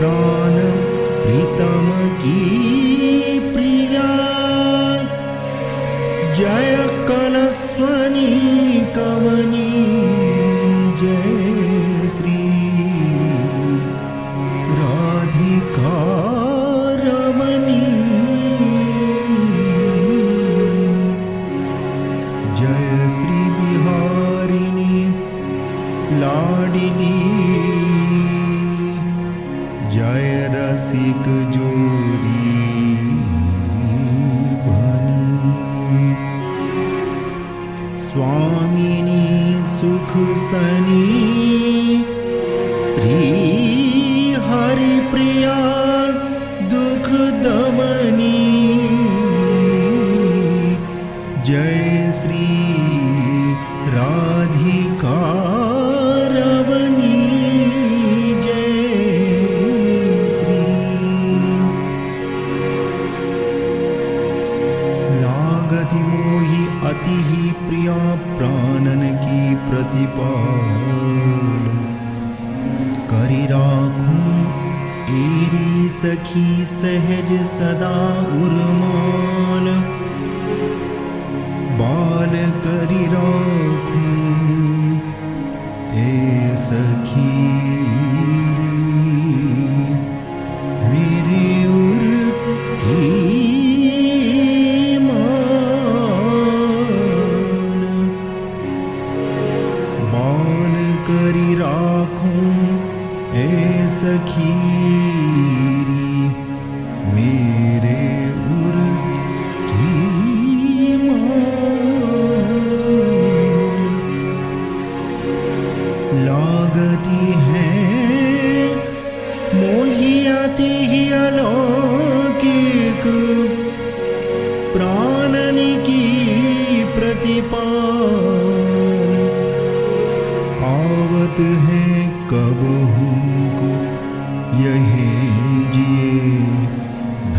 प्राण प्रीतम की प्रिया जय कलस्वनी कवनी जय श्री राधिका रमणी जय श्री बिहारिणी लाडिनी जय रसिक जोरी बनी स्वामिनी सुख सनी श्री हरि प्रिया दुख दमनी जय श्री राधिका रमणी जय श्री लागति मोहि अति ही प्रिया प्राणन की प्रतिपाल करि राखूं एरी सखी सहज सदा उर्माल बाल करि राखूं ए सखी मेरे उर की मान बाल करि राखूं ए सखी मेरे उर की लागती है मोहियाती ही अलौकिक प्राणन की प्रतिपाल आवत है कब को यही जिए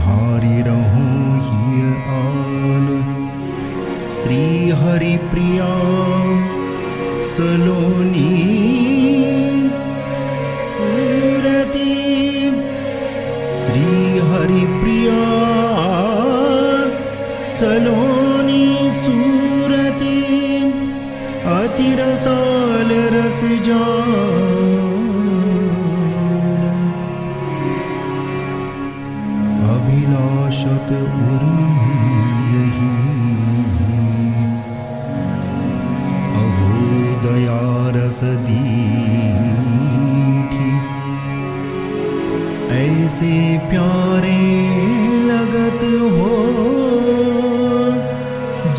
धारी रहूं ही आल श्री हरि प्रिया सलोनी सूरती श्री हरि प्रिया सलोनी सूरती अति रसाल रस जान अभिलाषत उर्मी यही दया रस दीठी ऐसे प्यारे लगत हो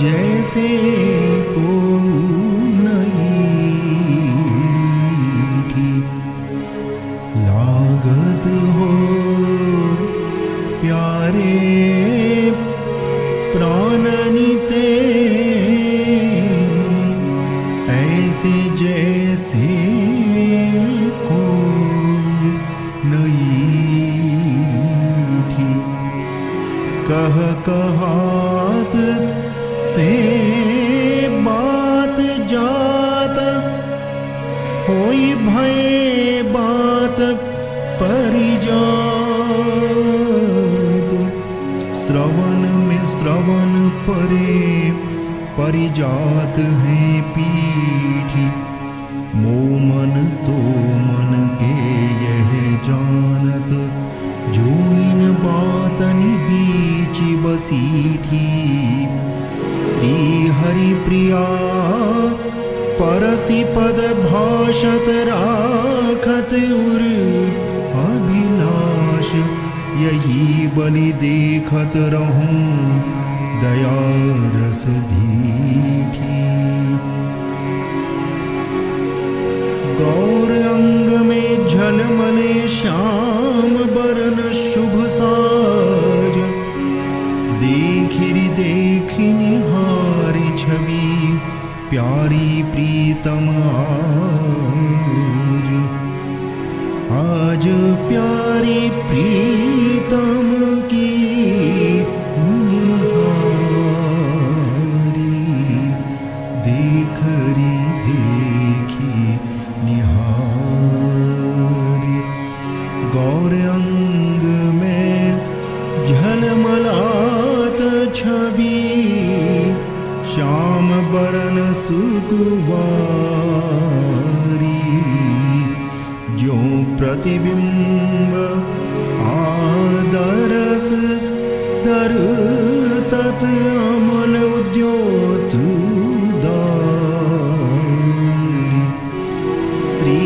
जैसे को नहीं थी लागत हो प्यारे प्राणनिते ऐसे जैसे को नहीं थी कह कहात ते बात जात होई भय बात परिजात श्रवण में श्रवण परे परिजात है पीठी मोमन तो मन के यह जानत जो इन बातनि बीच बसीठी श्री हरि प्रिया परसि पद भाषत राखत उर अभिलाष यही बलि देखत रहूं दया रस दीठी गौर अंग में झलमले श्याम बरन शुभ साज देखिरि देखि निहारी छवि प्यारी प्रीतम आज प्यारी प्रीतम की निहारी देखरी देखी निहारी गौर प्रतिबिंब आदरस दरसत अमल उद्योत श्री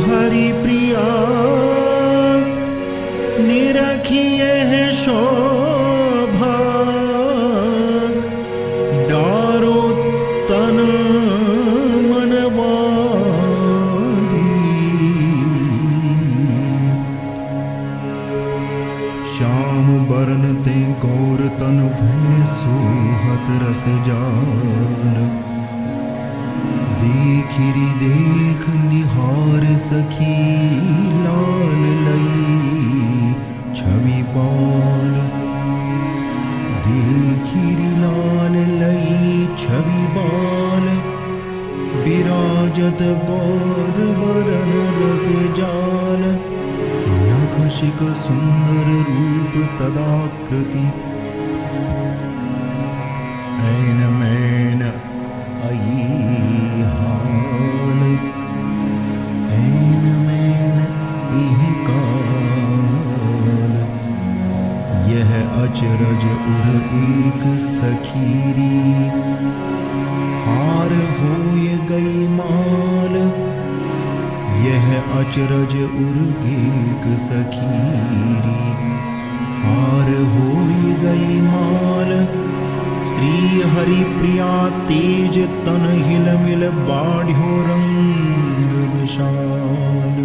हरि प्रिया निरखिए है शोभा डारो तन मनवारी श्याम बरन ते गौर तन भय सोहत रस जान देखिरी देख निहार सखी लाल लई छवि बाल देखिरी लाल लई छवि बाल विराजत गौर वरण रस जाल नखशिक सुंदर रूप तदाकृति ऐन man I hall an man इहि काल यह अचरज उर एक सखीरी हार होय गई माल यह अचरज उर एक सखीरी हार होय गई माल श्री हरि प्रिया तेज तन हिल मिल बाढ़्यो रंग विशाल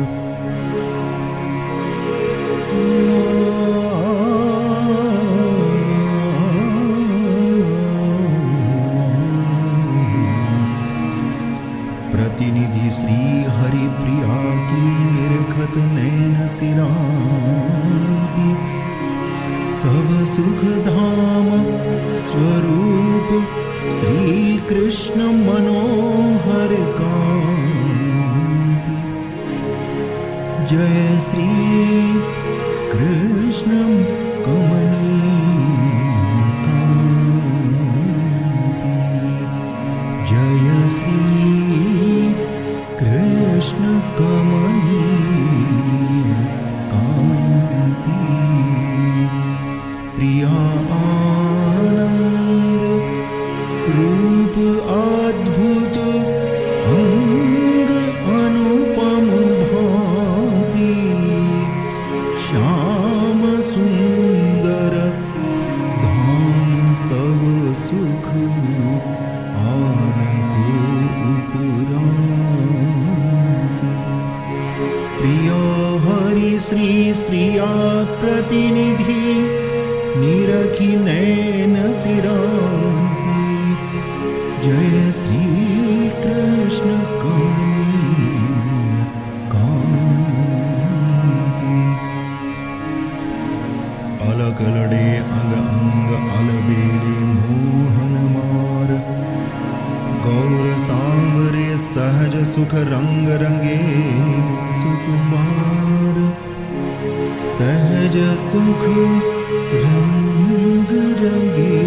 प्रतिनिधि श्री हरि प्रिया की निरखत नैन सिरांती सब सुख धाम स्वरूप श्री कृष्ण मनोहर कांति जय श्री कृष्ण कमनीय कांति जय श्री कृष्ण कमनीय कांति प्रिया आनंद रूप अद्भुत अंग अनुपम भांति श्याम सुंदर धाम सब सुख आनंद उपरांत प्रिया हरि श्री श्रिया प्रतिनिधि निरखी नैन सिरांती जय श्री कृष्ण कांति अलग लड़े अंग अंग अलबेले मोहन मार गौर सांवरे सहज सुख रंग रंगे सुकुमार सहज सुख रंग रंगे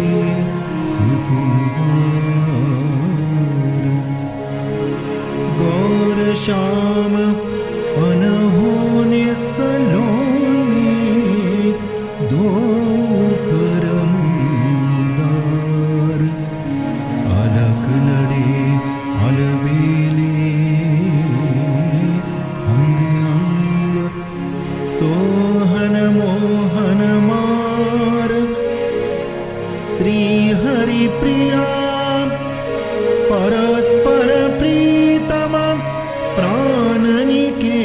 सुकुमार गौर श्याम अनहोने सलोने दो परमदार अलग लड़े अलबेले अंग अंग सोहन मोहन मार श्री हरि प्रिया परस्पर प्रीतम प्राणनि के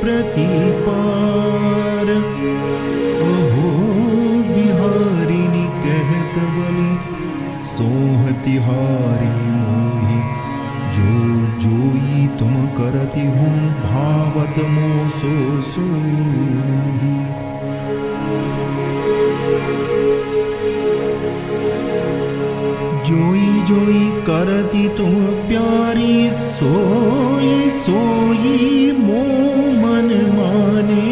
प्रतिपार ओहो बिहारिनी कहत बलि सोह तिहारी मोहि जो जोई तुम करती हूँ भावत मोसो सोही जोई जोई करती तुम प्यारी सोई सोई मो मन माने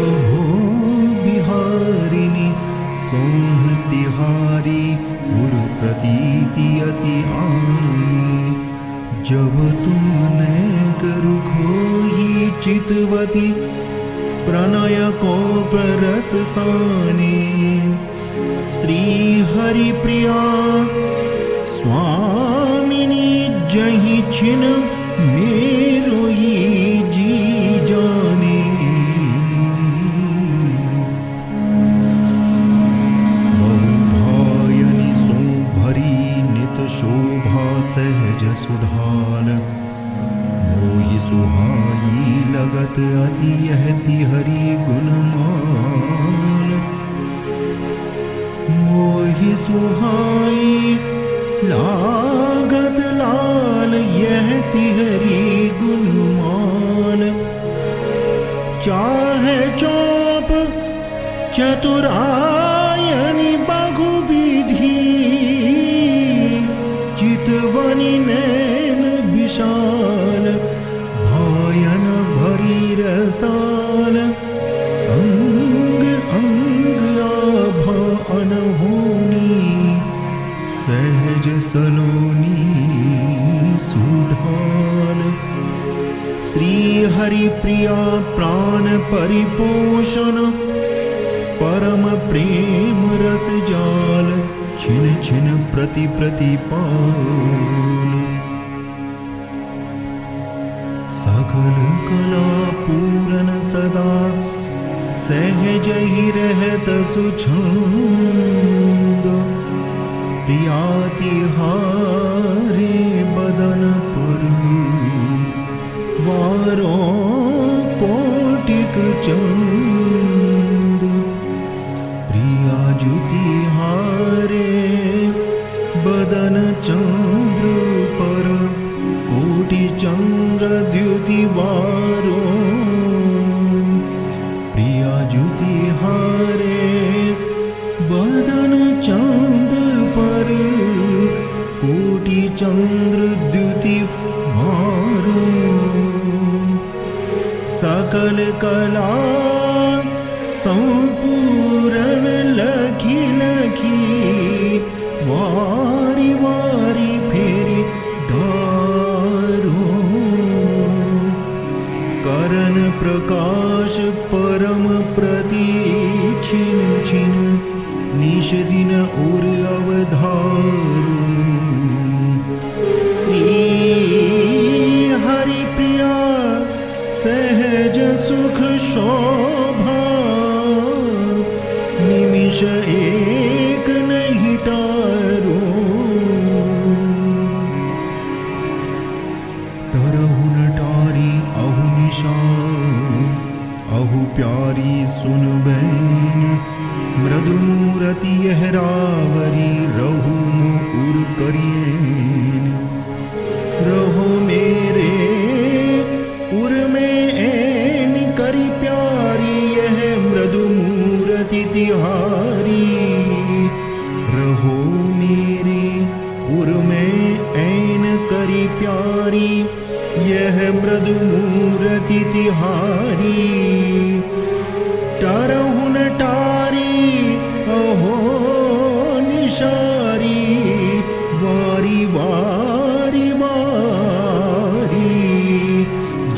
ओहो बिहारिनी सोह तिहारी उर प्रतीति अति आनी जब तुमने करू खोई चित चितवती प्रणय कोप रस साने श्री हरि प्रिया स्वामिनी जहि छिन मेरो ये जी जाने बहु भायनि सो भरी नित शोभा सहज सुढाल मोहि सुहाई लगत अति यहति हरि गुणमान मोहि सुहाई लागत लाल यह तिहरी गुणमान चाहे चौप चतुरायनि बहुविधि चितवनि नैन विशाल भायन भरी रसाल अंग अंग आभा अनहोनी सहज सलोनी सुढाल श्री हरि प्रिया प्राण परिपोषण परम प्रेम रस जाल छिन छिन प्रति प्रतिपाल सकल कला पूरन सदा सहज ही रहत सुछंद प्रिया तिहारे बदन पर वारो कोटिक चंद प्रिया जुति हारे बदन चंद्र पर कोटि चंद्र द्युति वारो प्रिया जुति हारे बदन चंद पर कोटि चंद्र द्युति मारो सकल कला संपूर्ण लखी लखी वारी वारी फेरी डारो करण प्रकाश परम प्रति छिन छिन निश दिन और अवधारू श्री हरि प्रिया सहज सुख शोभा निमिष एक नहीं टारो टरहु न टारी अहु निशा अहु प्यारी सुन बैन मृदु मूरति यह रावरी रहु मुकुर करियेन रहो मेरे उर में ऐन करी प्यारी यह मृदु मूरति तिहारी रहो मेरे उर में ऐन करी प्यारी यह मृदु मूरति तिहारी टरहु न टारी अहो निशारी वारी वारी वारी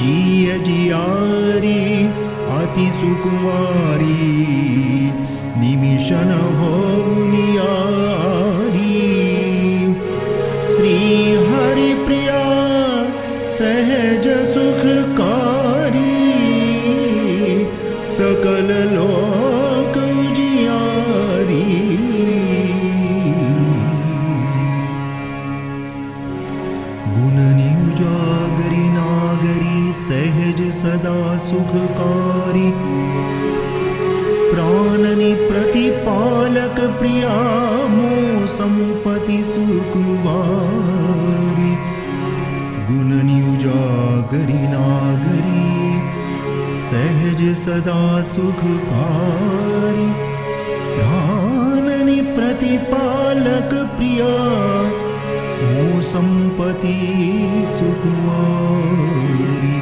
जिय जियारी अति सुकुमारी निमिषन हो नियारी श्री हरि प्रिया सहज सुखकारी सकल लोक जियारी गुणनि उजागरी नागरी सहज सदा सुखकारी प्राणनि प्रतिपालक प्रिया मो संपति सुकुमारी गुणनि उजागरी नागरी सहज सदा सुखकारी प्राणनि प्रतिपालक प्रिया मो संपति सुकुमारी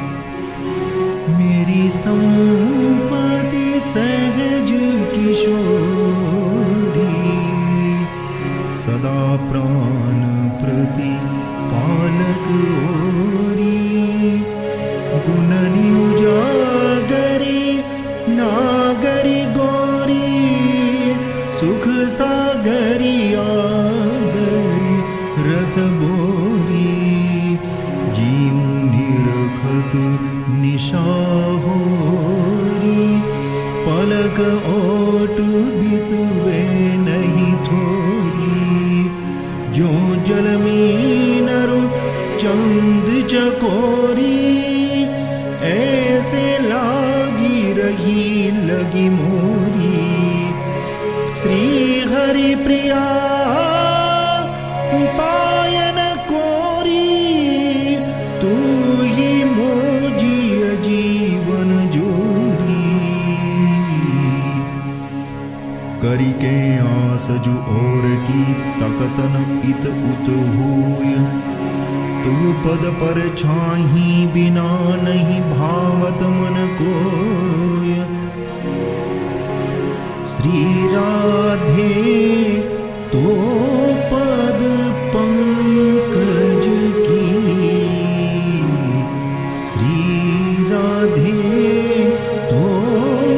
मेरी संपत्ति सहज किशोरी सदा प्राण प्रति पालक ओरी गुणनि उजागरी कोरी, ऐसे लगी मोरी। श्री हरि प्रिया पायन कोरी, तू ही मोजिय जीवन जोरी। करी के आस जु और की तकतन इत उत होय, तू पद पर छाही बिना नहीं भावत मन कोय। श्री राधे तो पद पंकज की, श्री राधे तो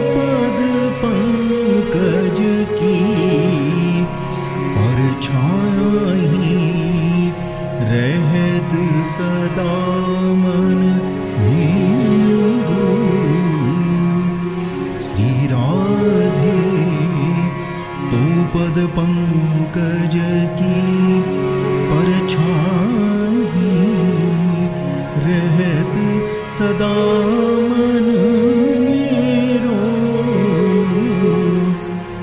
पद पंकज की, परछाई रहत सदा मन मेरो। श्री राधे तो पद पंकज की, परछाई रहत सदा मन मेरो।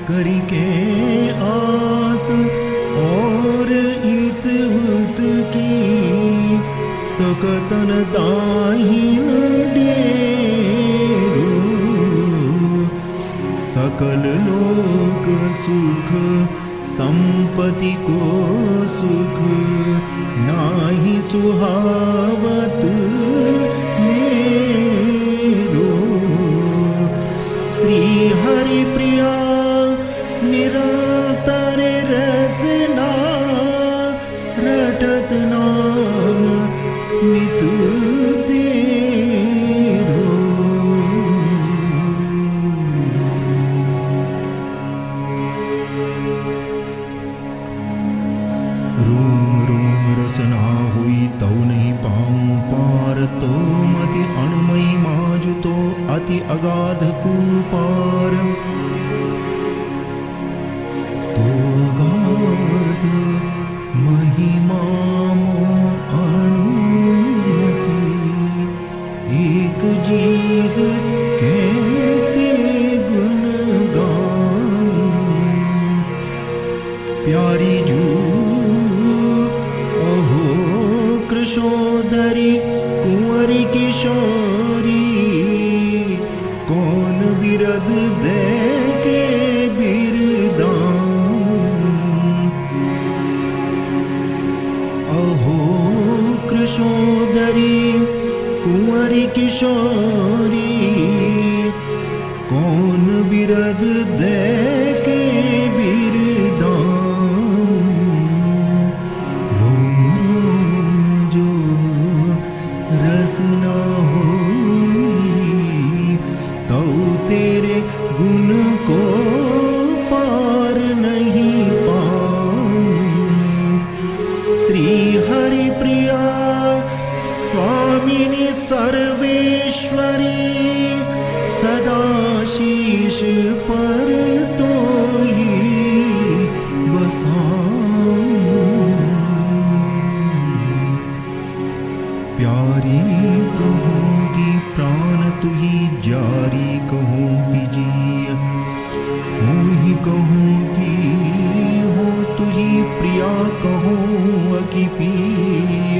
करी के आस और इत उत की, तकतन दाहिन डेरो। सकल लोक सुख संपत्ति को सुख, नाही सुहावत मेरो। श्री हरि प्रिया निरंतर रसना, रटत नाम नित तेरो। रोम रोम रसना हुई तौ नहीं पाऊं पार, तो मति अणुमयी माजु तो अति अगाध कुपार। तो अगाध महिमा मो अणुमति, एक जीव कैसे गुण गाऊं। प्यारी जू अहो कृशोदरी कुंवरी किशोरी, कौन बिरद दे के बिरदाऊं। अहो कृशोदरी कुंवरी किशोरी, कौन बिरद दे के बिरदाऊं। जो रसना होई, तौ तेरे गुण को पार नहीं पाऊं। श्री हरि प्रिया स्वामिनी सर्वेश्वरी, सदा शीश पर तो ही बसाऊं। प्यारी कहूँगी प्राण तू ही, जारी कहूँगी जिय। हूँ ही कहूँगी हो तू ही, प्रिया कहूँ कि पिय।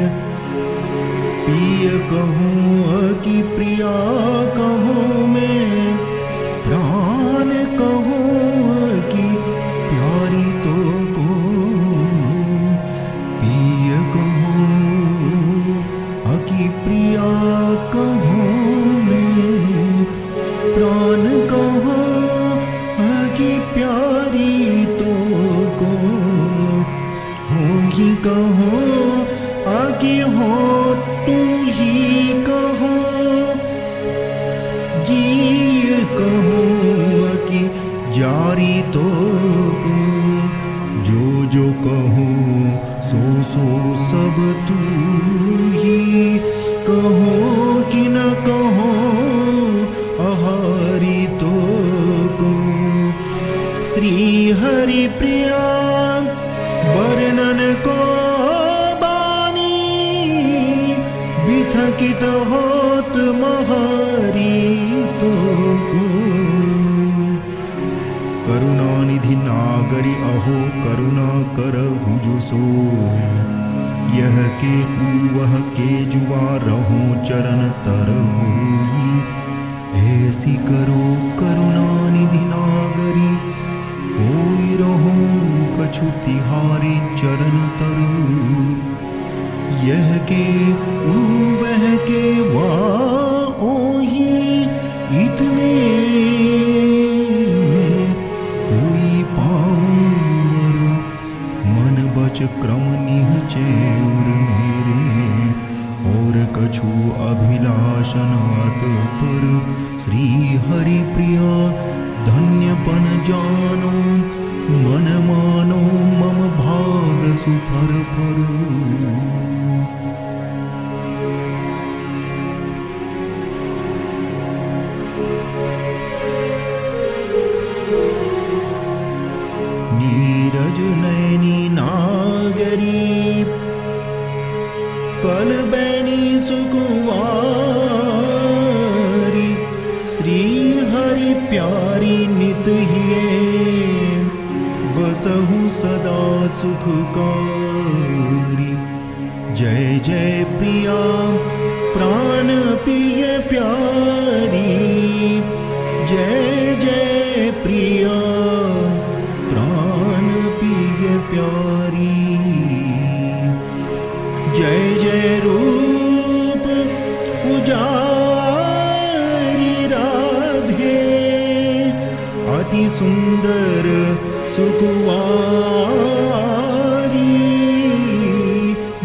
पिय कहूँ कि प्रिया कहूँ मैं, प्राण कहूँ कि प्यारी तो को। पिय कहूँ कि प्रिया कहूँ मैं, प्राण कहूँ कि प्यारी तो को। होगी कहूँ कि हो तू ही कहूँ, जी कहूँ कि जारी तो को। जो जो कहूँ सो सो सब तू ही, कहूँ कि न कहूँ आहारी तो को। श्री हरि प्रिया वर्णन को बानी, बिथक चरण तर होई। ऐसी करो करुणा निधि नागरी, होई रहो कछु तिहारी चरण तर। यह के वह के ओही, इतने कोई पाऊर। मन बच क्रम निहचे मेरे, और कछु अभिलाषनात पर। श्री हरि प्रिया धन्यपन जानो, मन मानो मम भाग सुफर फर। नीरज नयनी नागरी, कल बैनी सुकुवारी। श्री हरि प्यारी नित हिये, बसहु सदा सुखकारी। जय जय प्रिया प्राण प्रिय प्यारी, जय जय प्रिया प्राण प्रिय प्यारी। जय जय रूप उजारी राधे, अति सुंदर सुकुवारी।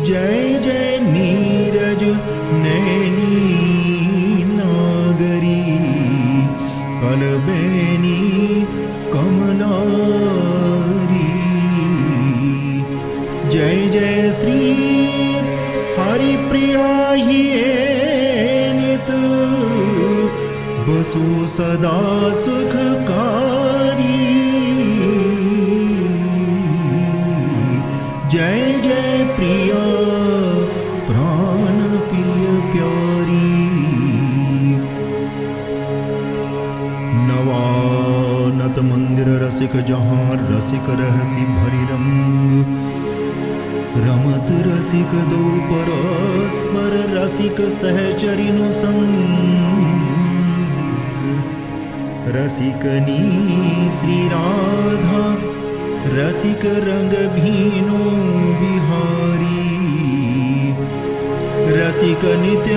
जय जय नीरज नैनी नागरी, कलबैनी कमलारी। जय जय श्री हरि प्रिया हिये नित, बसो सदा सुखकारी। जय जय प्रिया प्राण प्रिय प्यारी। नवानत मंदिर रसिक, जहाँ रसिक रहसी भरी रंग। रमत रसिक दो परस्पर, रसिक सहचरिनु संग। रसिकनी श्री राधा, रसिक रंग भीनो बिहारी। रसिक नित्य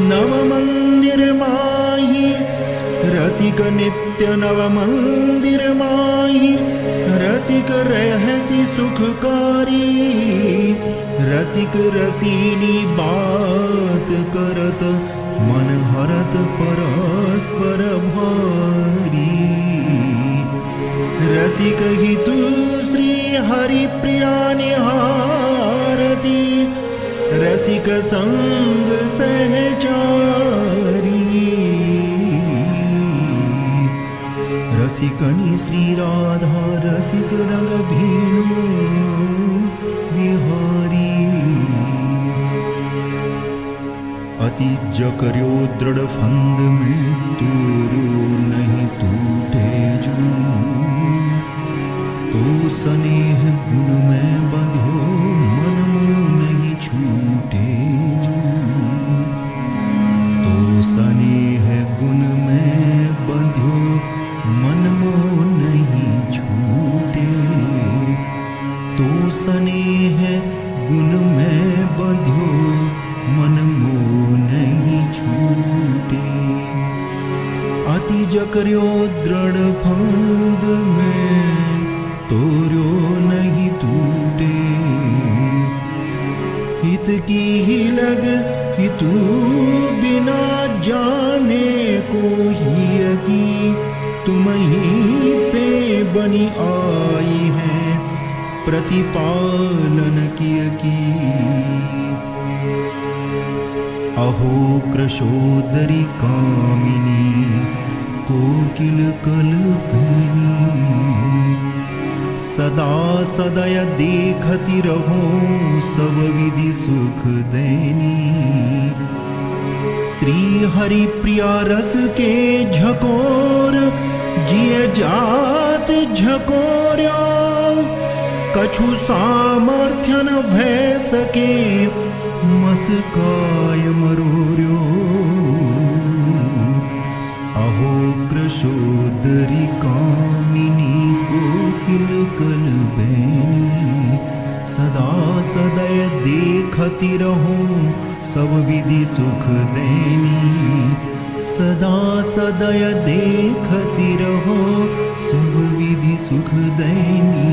नव मंदिर माही, रसिक नित्य नव मंदिर माही। रसिक रहसी सुखकारी, रसिक रसीली बात करत। मन हरत परस्पर भारी। रसिक हितु श्री हरि प्रिया निहारती, रसिक संग सहचारी। रसिकनी श्री राधा, रसिक रंग भीनु बिहारी। अति जकर्यो दृढ़ फंद में, तोरो नहीं टूटे जो। तो स्नेह गुण में बंधो, मन मोह नहीं छूटे जो। तो स्नेह गुण में बंधो, मन मोह नहीं छूटे। तो स्नेह गुण में बंधो, मन मोह नहीं छूटे। अति जकर्यो दृढ़ फंद में, तोर्यो नहीं टूटे। हित की ही लग हितू बिना जाने को ही की। तुम ही ते बनी आई है, प्रतिपालन किय की। अहो कृशोदरी कामिनी, कोकिल कल्पिनी। सदा सदय देखती रहो, सब विधि सुख देनी। श्री हरि प्रिया रस के झकोर, जिय जात झकोर्यो। कछु सामर्थ्य न भय सके, मस्काय मरोर्यो अहो कृशोदरी कामिनी कोकिल कलबैनी सदा सदय देखती रहो सब विधि सुख देनी सदा सदय देखती रहो सब विधि सुख देनी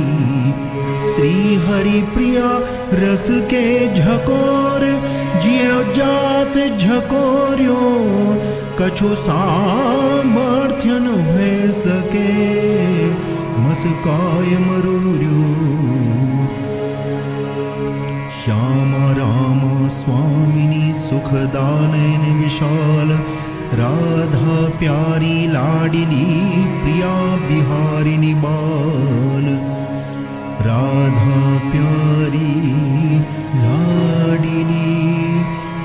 श्री हरि प्रिया रस के झकोर जियो जात झकोर्यो कछु सामर्थ्य न भय सके मस्काय मरोर्यो श्याम राम स्वामिनी सुखदानैन विशाल राधा प्यारी लाडिली प्रिया बिहारिणी बाल राधा प्यारी लाडिली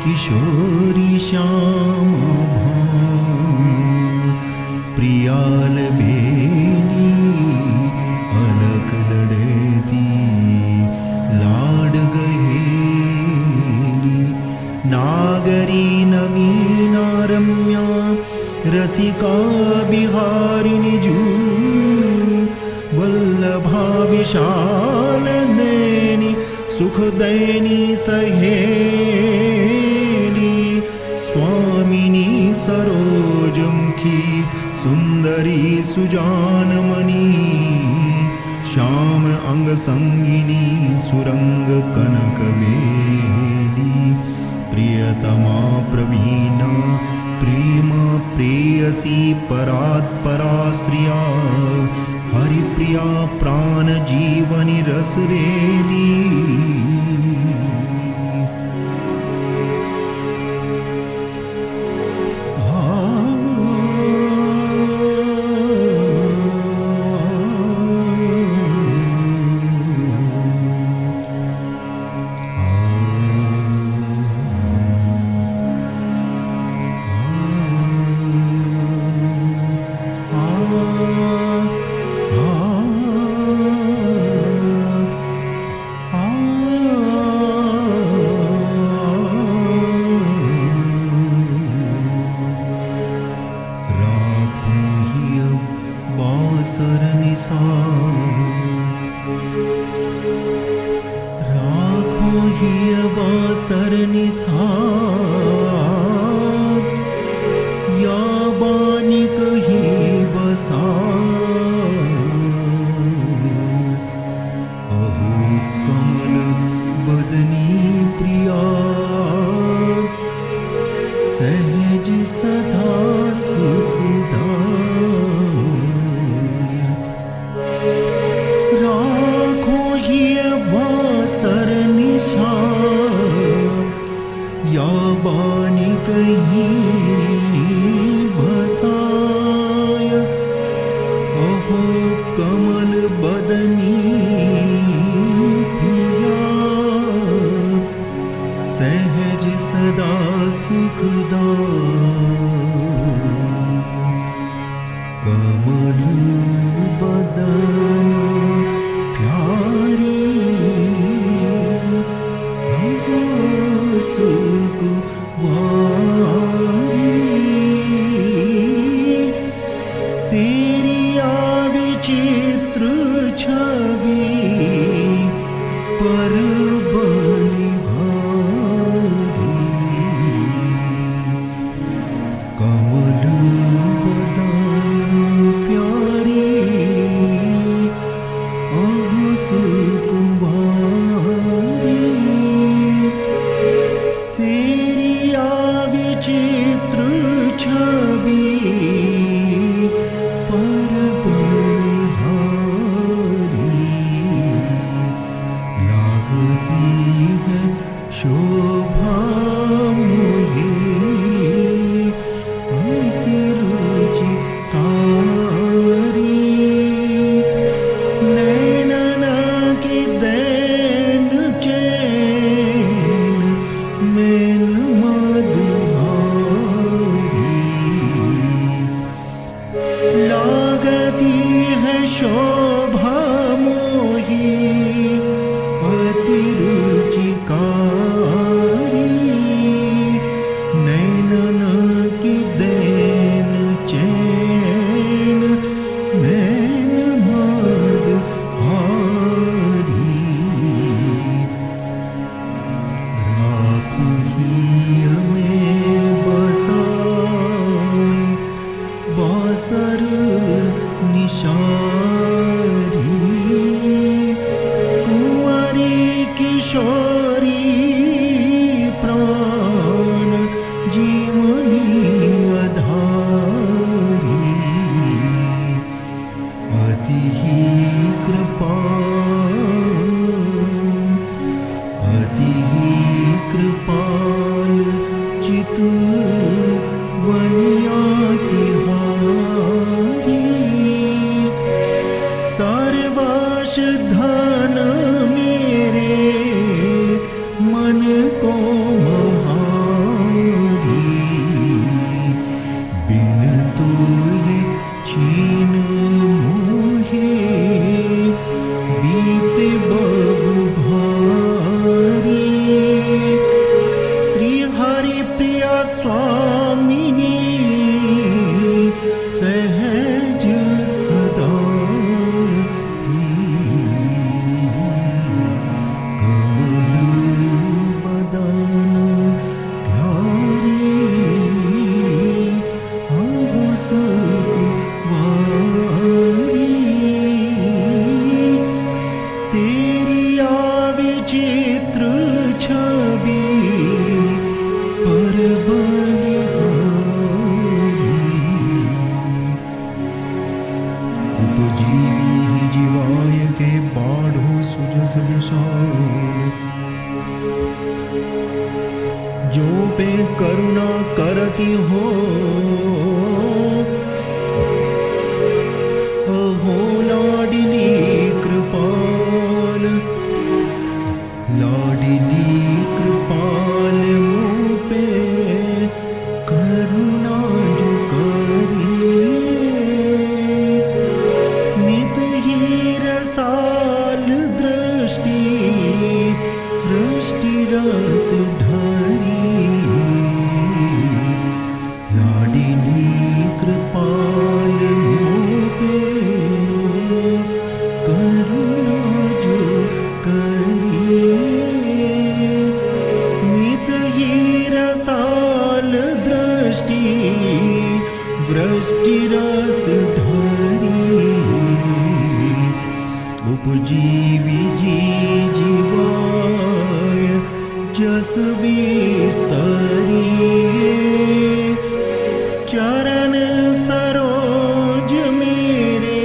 किशोरी श्याम प्रियाल बेनी अलक लड़ेती लाड गहेली नागरी नवीना रम्या रसिका बिहारिणी जू वल्लभा विशाल नैनी सुखदैनी सहेली स्वामिनी सरोजमुखी सुंदरी सुजानमणि श्याम अंग संगिनी सुरंग कनक बेली प्रियतमा प्रवीणा प्रेम प्रेयसी परात्परा श्रिया हरिप्रिया प्राण जीवनी रस रेली बासर निशारी कुंवारी किशोरी प्राण जीवनी अधारी अति ही कृपाल चित वनिया तिहारी सर्वश धन मेरे मन को महारी बिन तुझे छीन मोहे बीते बहु भारी श्री हरि प्रिया स्वामिनी सहज सदा बदन प्यारी सुखवारी तेरी विचित्र छवि पर उपजीवी ही जीवाय के बाढ़ो सुजस विशाल जो पे करुणा करती हो अहो लाडली कृपाल मुँह पे करुणा जो करिए नित ही रसाल दृष्टि रस ढरी लाडली कृपाल मुँह पे करुणा जो करिए रसाल दृष्टि वृष्टि रस ढरी उपजीवी जी जीवाय जस विस्तरिए चरण सरोज मेरे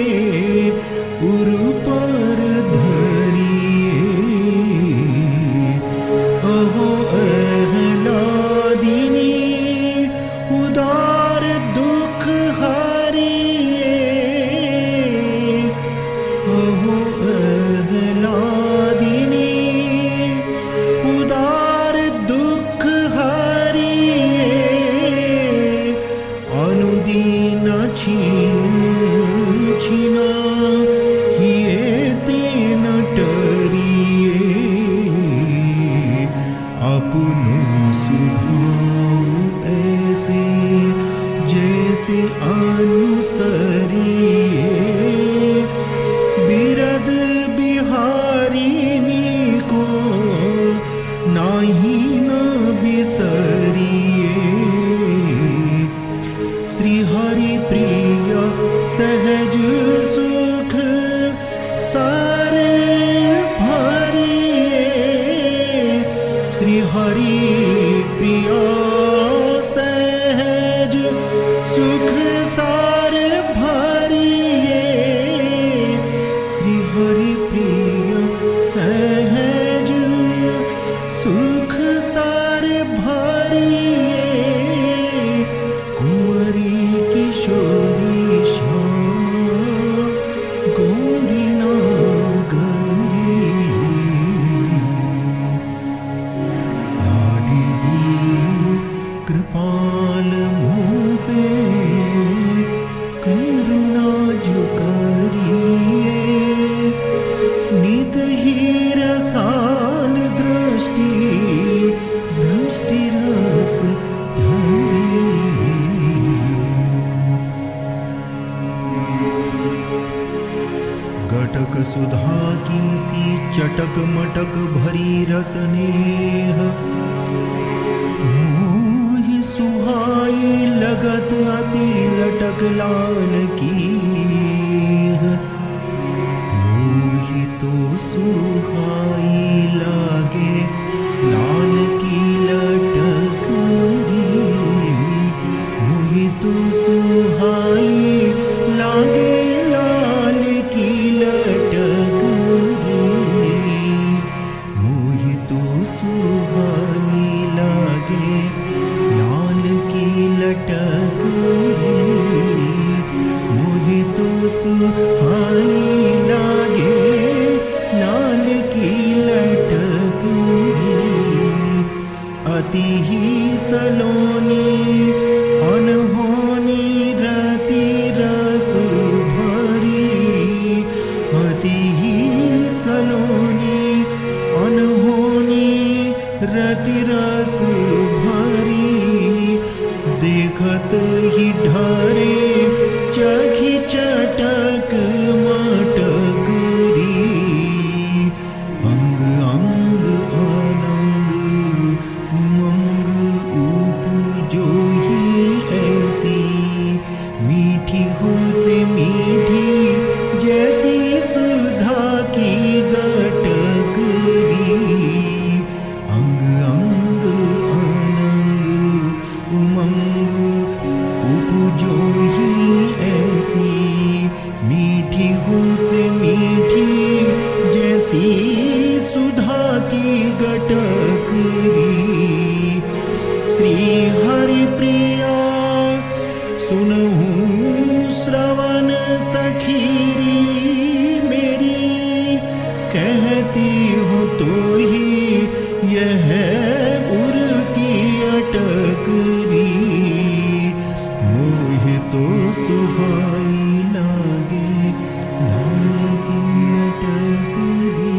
उर पर धरिए अहो उदार दुख हारिए अहो अहलादिनी उदार दुख हारिए अनुदीन छीना हिए तेन टरिए अपनो स्वभाव ऐसे जैसे अनुसरिए बिरद बिहारिनी को नाही न बिसरिए श्री हरि प्रिय सहज सुख सारे भरिए श्री हरि प्रिय सहज सुख सार भरिए श्री हरि प्रिय सहज सुख सार भरिए कुंवरी किशोरी श्याम गौरी नागरी कृपाल मुँह पे करुणा जो करिए नित ही रसाल दृष्टि वृष्टि रस ढरी घटक सुधा की सी चटक मटक भरी रसनेह सुहाई लगत अति लट लटक लाल की मोहि तो सुहाई लागे लाल की लटक री मोहि तो सुहाई लागे लाल की लटक री मोहि तो सुहाई लागे लाल की लटक री मोहि तो सुहाई लागे लाल की लटक री अति ही सलोनी अनहोनी रति रस भरी अति ही सलोनी अनहोनी रति रस भरी देखत ही ढरे चखी चटक मटक री अंग अंग आनंद उमंग उपजो ही ऐसी मीठी होते मीठी जैसी सुधा की गटक री अंग अंग आनंद उमंग उपजो ही ऐसी मीठी होते मीठी जैसी सुधा की गटक री श्री हरि प्रिया सुनहु श्रवण सखीरी मेरी कहती हो तो ही यह उर की अटक री मोहि तो सुहाई लागे लाल की अटक री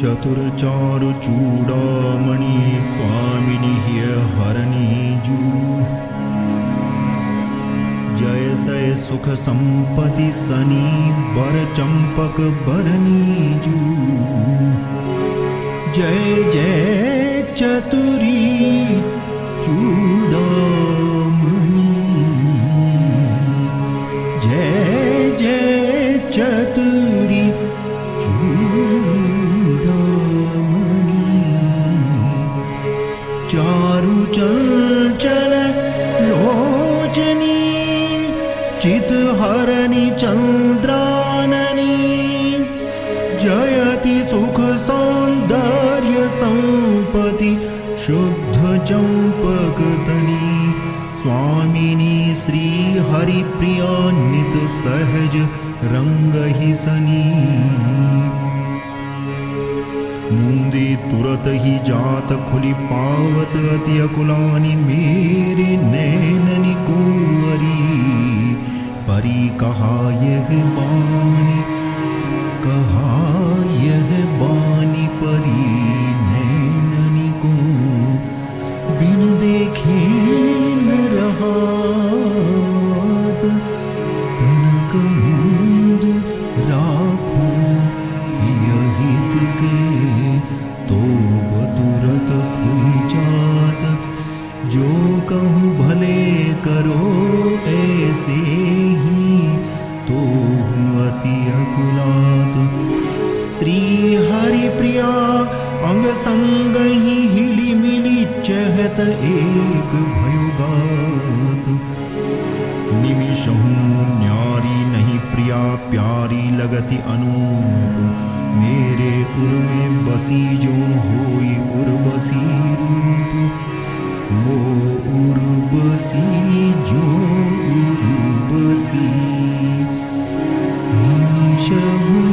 चतुर चारु चूड़ामणि स्वामिनी ह्य हरणी जू जय सय सुख संपत्ति सनी बर चंपक बरनी जू जय जय चतुरी चूड़ामणि जय जय चतुरी चारु चंचल लोचनी चित हरणी चंद्राननी जयति सुख सौंदर्य संपत्ति शुद्ध चंपकतनी स्वामिनी श्री हरि प्रिया नित सहज रंग ही सनी मुंदे तुरत ही जात खुली पावत अति अकुलानी मेरे नैननी कुंवरी परी कहा यह बानी परी नैननी को बिन देखे न रहात तनक मुंद राखो हित के तो तुरत खुल जात जो कहूँ भले करो ऐसे ही तो अति अकुलात श्री हरि प्रिया अंग संग ही हिली मिली चहत एक भयुगात निमिषहूँ न्यारी नहीं प्रिया प्यारी लगति अनूप मेरे उर में बसी जो होई उर्वशी रूप वो उर्वशी जो उर्वशी निमिषहूँ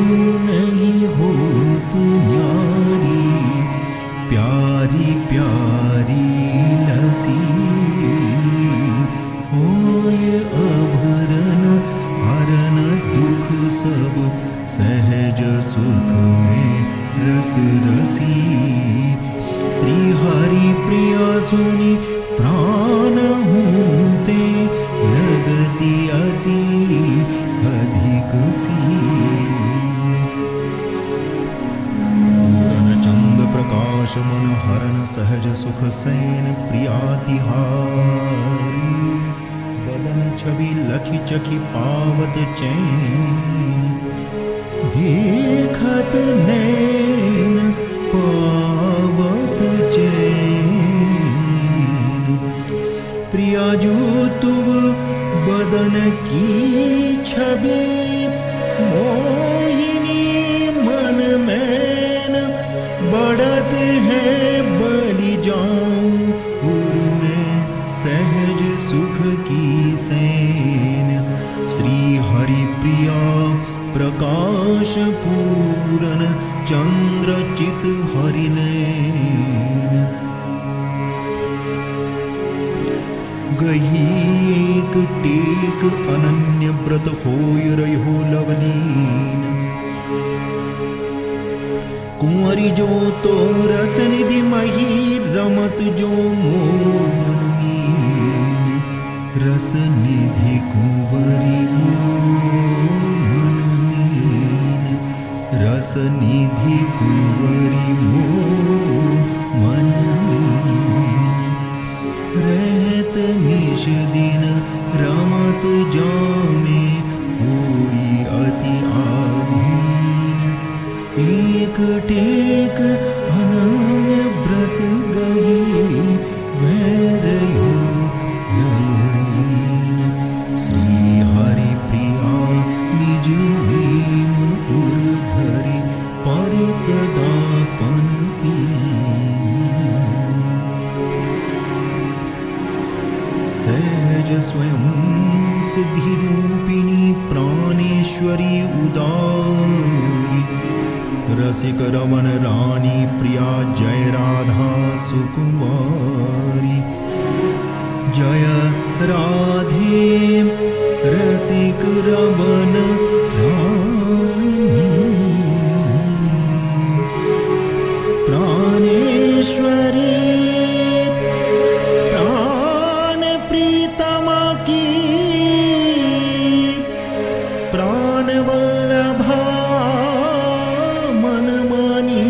नहीं होत न्यारी प्यारी प्यारी लसी होय अभरन हरन दुख सब सहज सुख में रस रसी श्री हरि प्रिया सुनी प्राण हूते लगती अति अधिक सी सहज सुख सैन प्रियातिहारी। बदन छवि लखी चखी पावत चैन, देखत नैन पावत चैन। प्रिया जो तुव बदन की छवि, मोहिनी मन मैन बढ़त है बलि जाऊं। उर्मे सहज सुख की सैन, श्री हरि प्रिया प्रकाश पूरन चंद्र चित हरिलेन। गही एक टेक अनन्य व्रत होय रहो लवलीन। कुंवरी जो तो रस निधि मही, रमत जो मोहन मीन। रस निधि कुंवरी मोहन मीन, रस निधि कुंवरी मोहन मीन। रहत निश दिन रमत जामे, होई अति आधीन। एक टेक अनन्य व्रत गई, वैरयो लवलीन। श्री हरि प्रिया निज प्रेम उर धरि, पारि सदा पन पीन। सहज स्वयं सिद्धि रूपिणी प्राणेश्वरी उदारी। रसिक रमन रानी प्रिया जय राधा सुकुमारी। जय राधे रसिक रमन रानी, प्राणेश्वरी प्राण प्रीतमा की। प्राण वल्लभा मन मानी।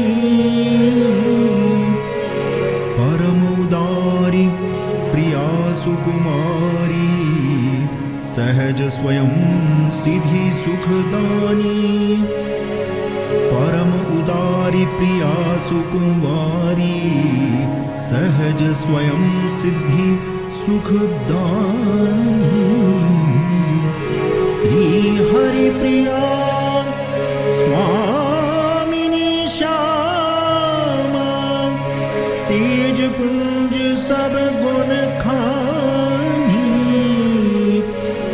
परम उदारी प्रिया सुकुमारी, सहज स्वयं सिद्धि सुखदानी। परम उदारी प्रिया सुकुमारी, सहज स्वयं सिद्धि सुखदानी। श्री हरि प्रिया स्वामिनी श्यामा, तेज पुंज सब गुण खानी।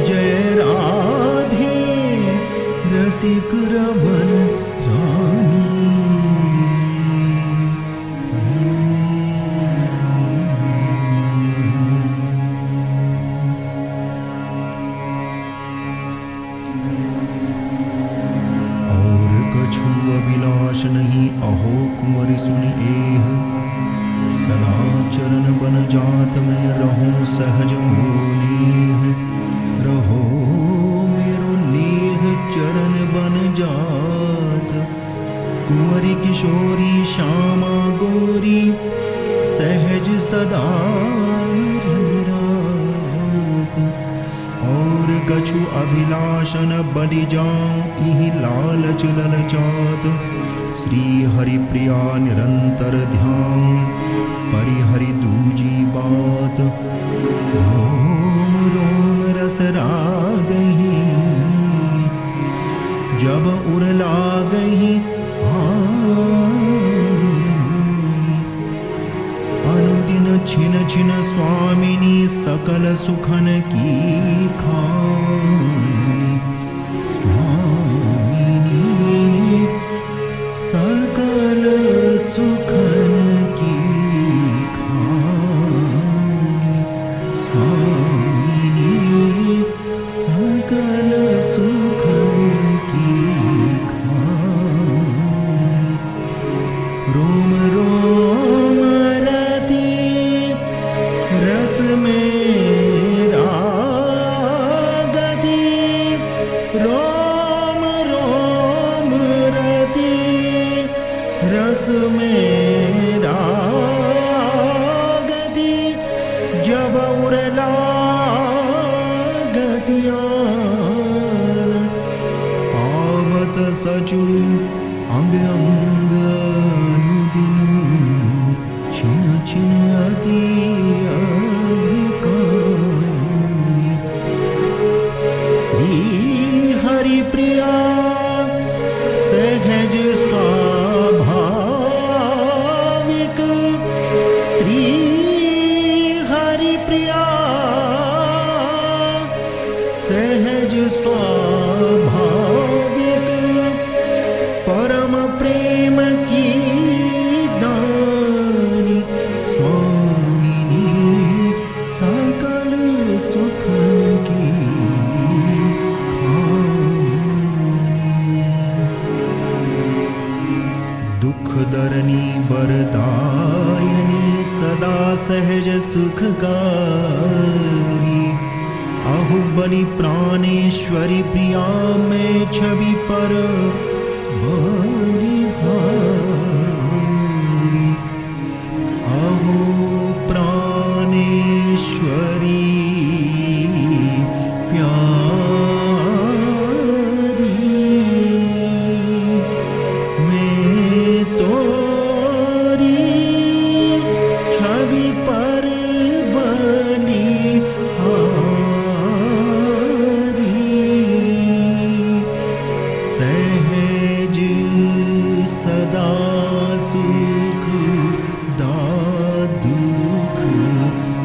जय राधे रसिक रमन रानी। अभिलाष नहीं अहो कुंवरी सुनि एह। सदा चरण बन जात में रहूं सहज मोनेह। रहो मेरो नेह चरण बन जात। कुंवरी किशोरी श्यामा गोरी, सहज सदा रात। और कछु अभिलाषन बलि जाऊं, इहि लालच ललचात। श्री हरि प्रिया निरंतर ध्यान, परिहरि दूजी बात। रोम रोम रस रागहि, जब उर लागहि अनुदिन छिन छिन स्वामिनी, सकल सुखन की खानी। स्वामिनी सकल सुखन की खानी। स्वामिनी सकल सुखन की खानी। रोम रोम रति रस में रागति। रोम रोम रति रस में रागति। सचु अंग अंग अनुदिनु छिन छिन अति अधिकारी। श्री हरि प्रिया सहज स्वाभाविक, श्री हरि प्रिया सहज स्वाभाविक, परम प्रेम की दानी स्वामिनी सकल सुख की दुख दरनी बरदायनी सदा सहज सुखकारी। आहु बलि प्राणेश्वरी प्रिया में छवि पर बलिहारी। आहु प्राणेश्वरी प्यारी, मैं तोरी छवि पर सहज सदा सुख दा दुख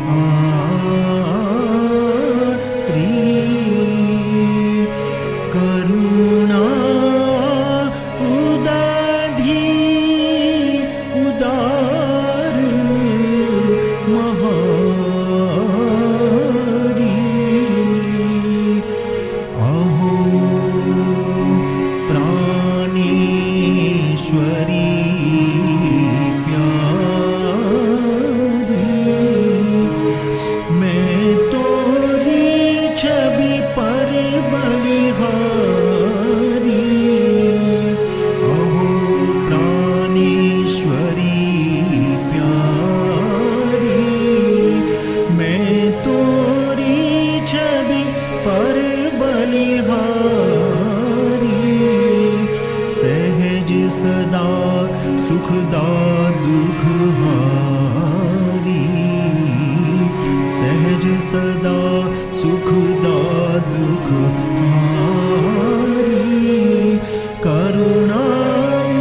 हारी। करुणा उदाधि उदार महारी। अहो प्राणेश्वरी प्यारी, मैं तोरी छवि पर बलिहारी। अहो प्राणेश्वरी प्यारी, मैं तोरी छवि पर बलिहारी। सहज सदा सुखदा दुख हारी, सहज सदा सुखदा दुख हारी। करुणा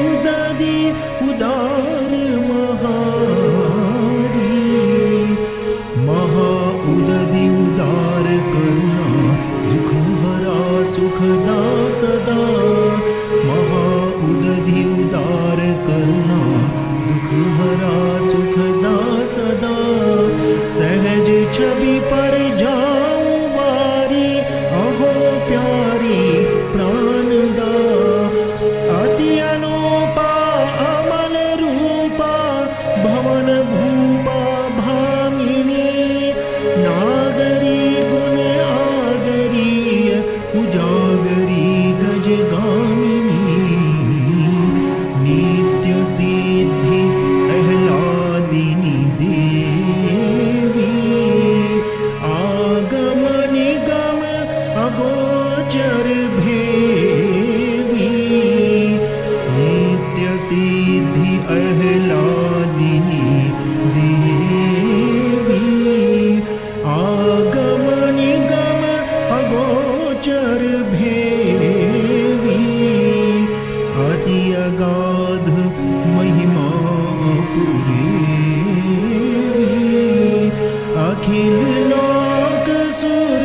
उदादि उदार महारी, महा उदधि उदार करुणा दुख हरा सुखदा सदा। महा उदधि उदार करुणा दुख हरा सुखदा सदा। सहज छवि पर जाऊं वारी, अहो प्यारी प्राणदा। अति अनूपा अमल रूपा भवन भूपा भामिनी। नागरी गुण आगरी उजागरी गजगामिनी। नित्य सिद्धि आह्लादिनी देवी। आगम निगम अगोचर भेवी। नित्य सिद्धि आह्लादिनी देवी। आगम निगम अगोचर भेवी। अति अगाध महिमा पुरेवी। अखिल लोक सुर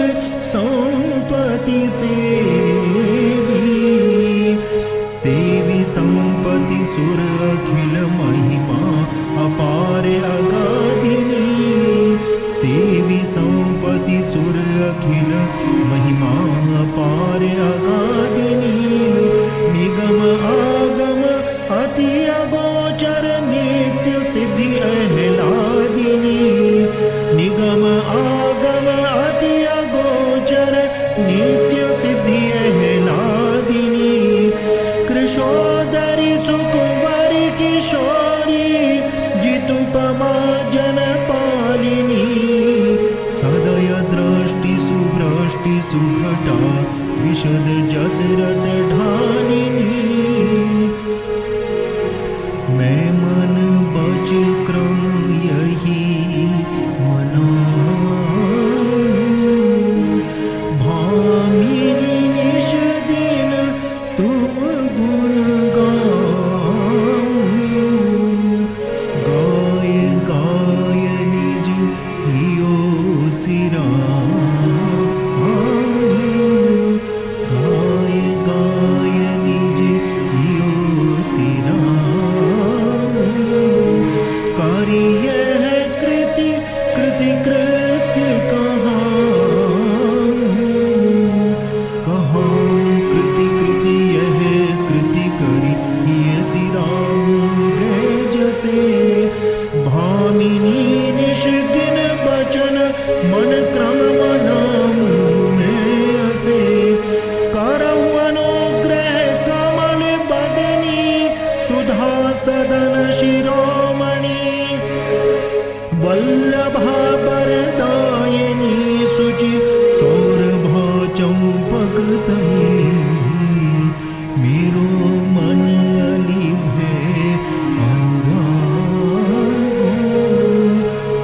संपत्ति सेवी। सेवी संपत्ति सुर अखिल महिमा अपार अगाधिनी। सेवी संपत्ति सुर अखिल महिमा अपार अगाधिनी। निगम आगम अति अगोचर नित्य सिद्धि आह्लादिनी। निगम आगम अति अगोचर नित्य सिद्धि आह्लादिनी। कृशोदरी सुकुंवरी किशोरी जितुपमा जनपालिनी। सदय दृष्टि सुभ्रष्टि सुघटा विशद जस रस ढालिनी। गुण गाऊं, गाय गाय निज हियो सिरा, गाय गाय निज हियो सिरा, करिय है कृति कृति कृत्य कहाँ कृति कृति यह कृति करी ये सिराम गए जसे, भामिनी निश दिन बचन मन क्रम मनाम में असे, करहु अनुग्रह कमल बदनी सुधा सदन शिरोमणि, वल्लभा वरदायिनी शुचि सौरभा चंपक तनी, मेरो मन अलीन है अनुरागो,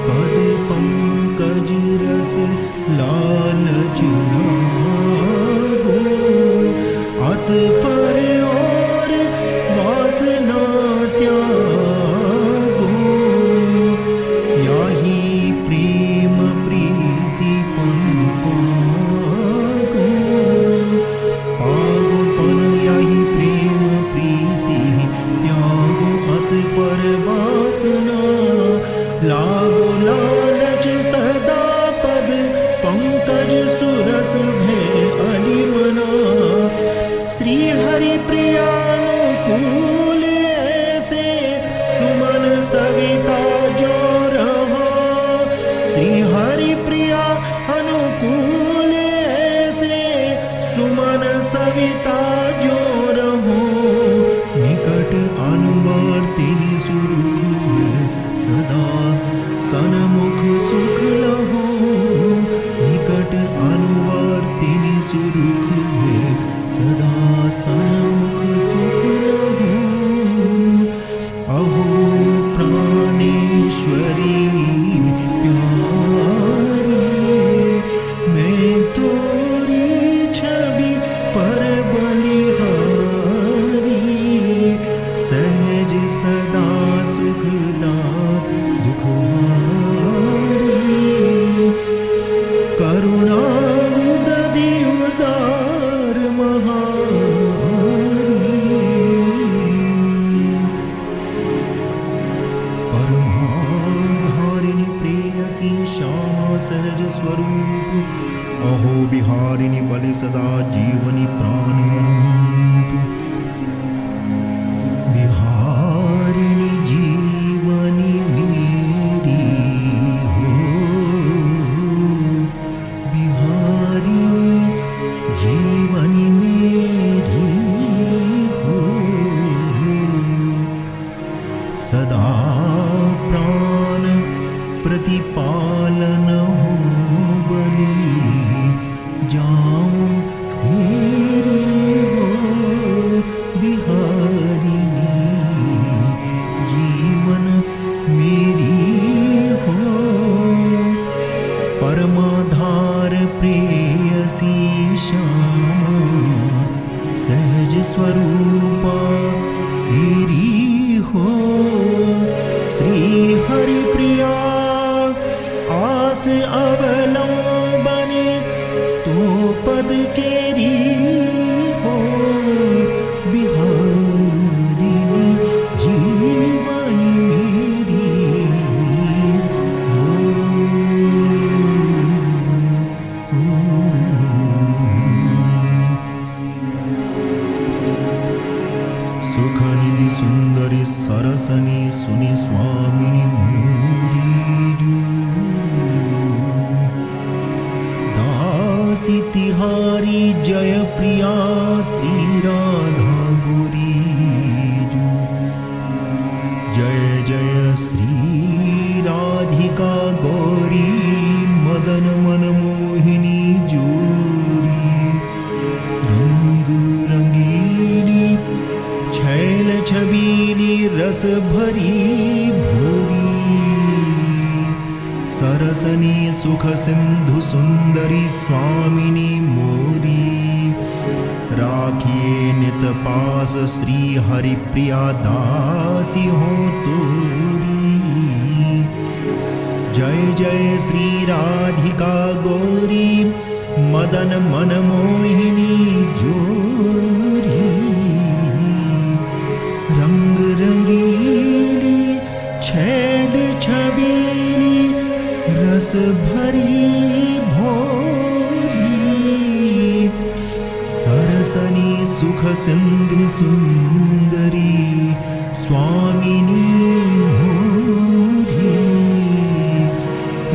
पद पंकज रस लालच लागो, अत पर और वासना त्यागो, याही प्रेम प्रीति पन पागो, पागो पन याही प्रेम प्रीति त्यागो, अत पर वासना लागो, लालच सदा पद पंकज सुरस भय अलिमना, श्री हरि प्रियानुकूल ऐसे सुमन सविता जो रहो, श्री हरि प्रिया अनुकूल ऐसे सुमन सविता जो रहो, निकट अनुवर्तिनी सुरुख सदा सनमुख सुख लहो, निकट अनुवर्तिनी सुरुख सदा सनमुख सुख लहो, अहो प्राणेश्वरी प्यारी, मैं तोरी छवि पर बलिहारी, सहज सदा सुखदा दुखहारी, करुणा उदधि उदार महारी, परमाधारिणी प्रेयसी श्यामा सहज स्वरूप, अहो बिहारिणी बलि सदा जीवनी प्राण अनूप, बिहारिणी जीवनी मेरी हो, बिहारिणी जीवनी मेरी हो, सदा प्राण प्रतिपालन हो बलि, जाऊं तेरी हो बिहारिणी जीवन मेरी हो, परमाधार प्रेयसी श्यामा सहज स्वरूपा मेरी हो, श्री हरि प्रिया आस अवलंबनी तो पद केरी हो, बिहारिणी जीवनी मेरी हो, सुखनिधि सुंदरी सरसनी सुनि स्वामिनी मोरी, दासी तिहारी जय प्रिया श्री राधा गोरी, जय जय श्री राधिका गौरी, मदन मन मोहिनी जोरी, रंग रंगीली छैल छबीली रस भरी भूरी, सरसनी सुख सिंधु सुंदरी स्वामिनी मोरी, राखिए नित पास श्री हरि प्रिया दासी हो तोरी। जय जय श्री राधिका गौरी मदन मन मोहिनी जोरी। रंग रंगीली छैल छबीली रस भरी भोरी। सरसनी सुख सिंधु सुंदरी स्वामिनी होरी।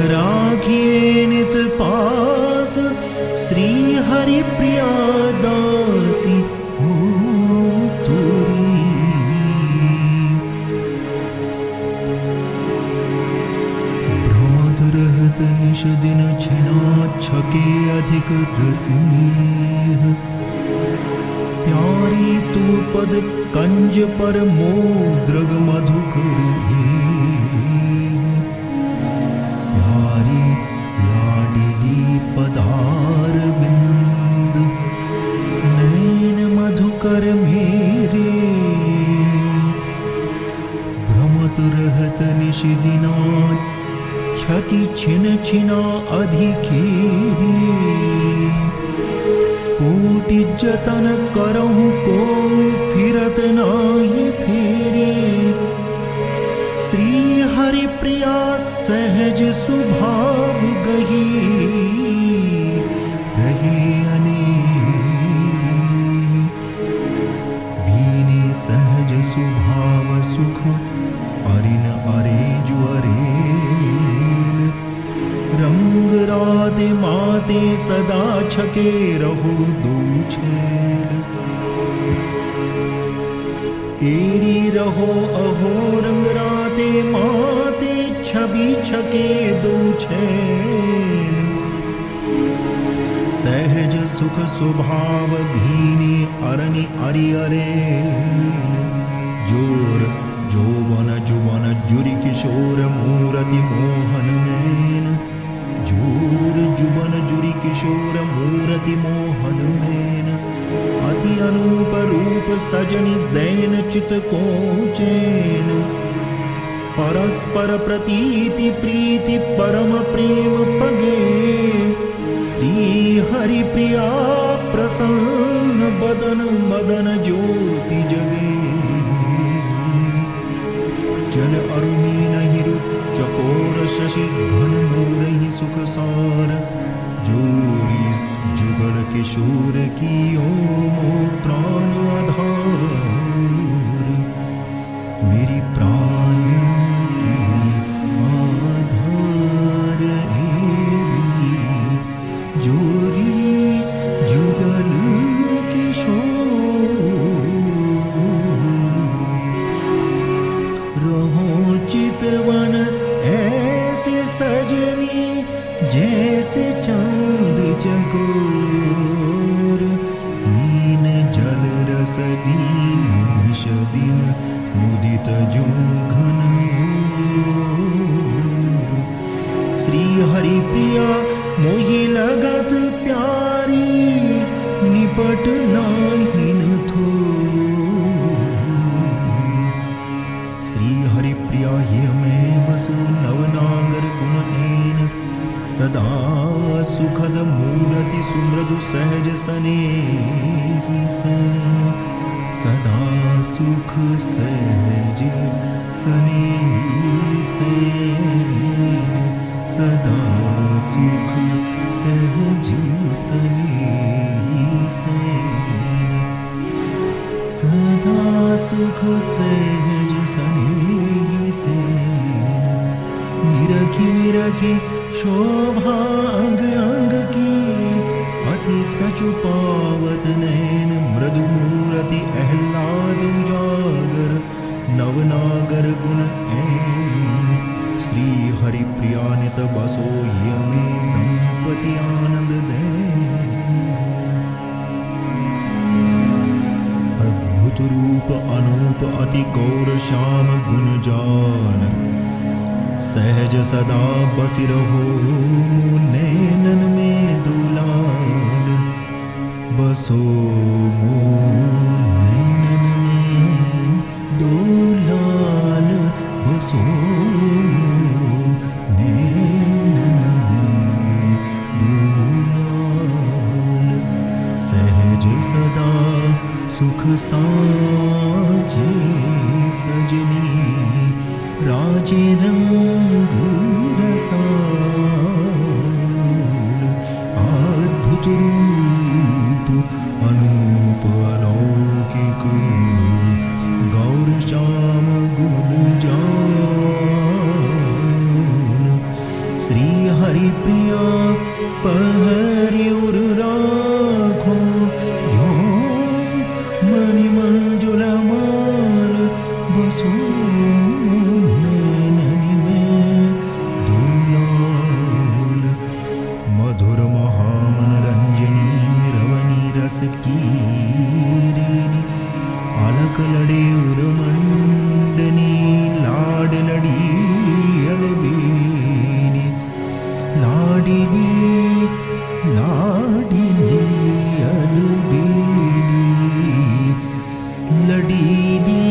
राखिए नित पास श्री हरि प्रिया दासी हो तोरी। भ्रमत रहत निश दिन छिना छके अधिक रसीह। प्यारी तू पद कंज पर मोद्रग मधुकर प्यारी लाडली पदार बिंद नैन मधुकर मेरे। भ्रमत रहत निशिदिना छकी छिन छिना अधिकेरी। कोटि जतन करहु को फिरत नाही फेरे। श्री हरि प्रिया सहज स्वभाव गही रहे अनेरी। भीने सहज स्वभाव सुख अरिन अरे जुअरे। रंग राधे माते सदा छके रहो दूछेल। एरी रहो अहो रंग राते माते छवि छके दूछेल। सहज सुख स्वभाव भीनी अरनि अरि अरे। जोर जोवन जुवन जुरि किशोर मूरति मोहन नैन। जोर जुबन जुरि किशोर मूरति मोहन नैन। अति अनूप रूप सजनि दैन चित कोचैन। परस्पर प्रीति प्रीति परम प्रेम पगे। श्री हरि प्रिया प्रसन्न बदन मदन ज्योति जगे। जल अरुणी नहिरु चकोर शशि घन मोरहि सुख सार। जोरी जुगल किशोर की ओमो प्राण आधार। मेरी प्राण की आधार एवी। जोरी जुगल किशोर रहो चितवन ऐसे सजनी जैसे चांद चकोर। नीन जल रस निश दिन मुदित जो घन। श्री हरि प्रिया मोहि लगत प्यारी निपट नाहिन थो। श्री हरि प्रिया ही में बसु नवनागर गुणहीन। सदा सुखद मूरति सुमृदु सहज सनेही से। सदा सुख सहज सनेही से। सदा सुख सहज सनेही से। सदा सुख सहज सनेही से। निरखी निरखी शोभा अंग अंग की। अति सचु पावत नैन मृदु मूरति अहलाद उजागर। नवनागर गुण ऐन। श्री हरि प्रिया नित बसो यमे दंपति आनंद दे। अद्भुत रूप अनूप अति गौर श्याम गुण जान। सहज सदा बसि रहो नैनन में दुलार। बसो मोनन में दो लाल बसो नैनन में दो लाल सहज सदा सुख साजे सजनी राजे रंग रसाल अद्भुत रूप अनूप अलौकिक गौर श्याम गुलजान श्री हरि प्रिया पहरि उर राखो जो मणि मंजुल मान बसो नैननि में दो लाल मधुर महामनरंजनी रवनी रस कीरी अलक लड़े उर मंडनी लाड लड़ी अलबेनी लाडिली लाडिली अलबेनी लडीली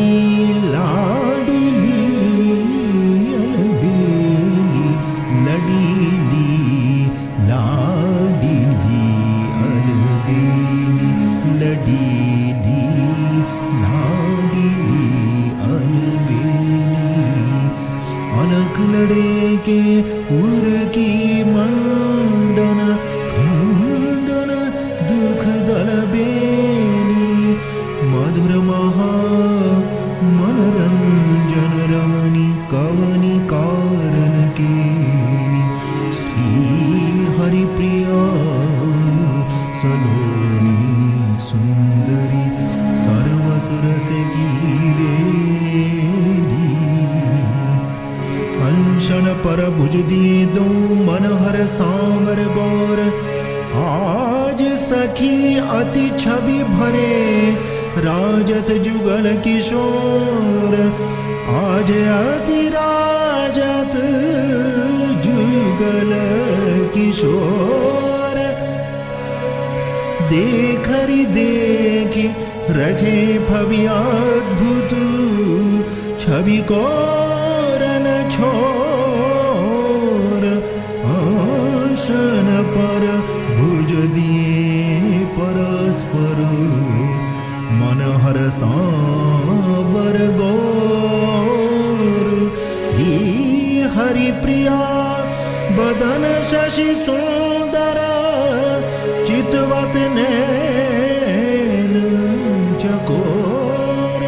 लाडिली अलबेली लडीली लाडिली अलबेली लडीली लाडिली अलबेली अलग लड़े के उर की मंडन खंडन दुख दलबेनी मधुर महा मनरंजन रमणी कवनी कारण के श्री हरि प्रिया सलोनी सुंदरी सर्वसुरस की वेली अंशन पर भुज दिए दो मनहर सांवर गौर आज सखी अति छवि भरे राजत जुगल किशोर आज अति राजत जुगल किशोर देखरी देखी रखे भवि अद्भुत छवि कोरन छोर आसन पर भुज दिए परस्पर मनहर सांवर गौर श्री हरि प्रिया बदन शशि सुंदर चितवत नैन चकोर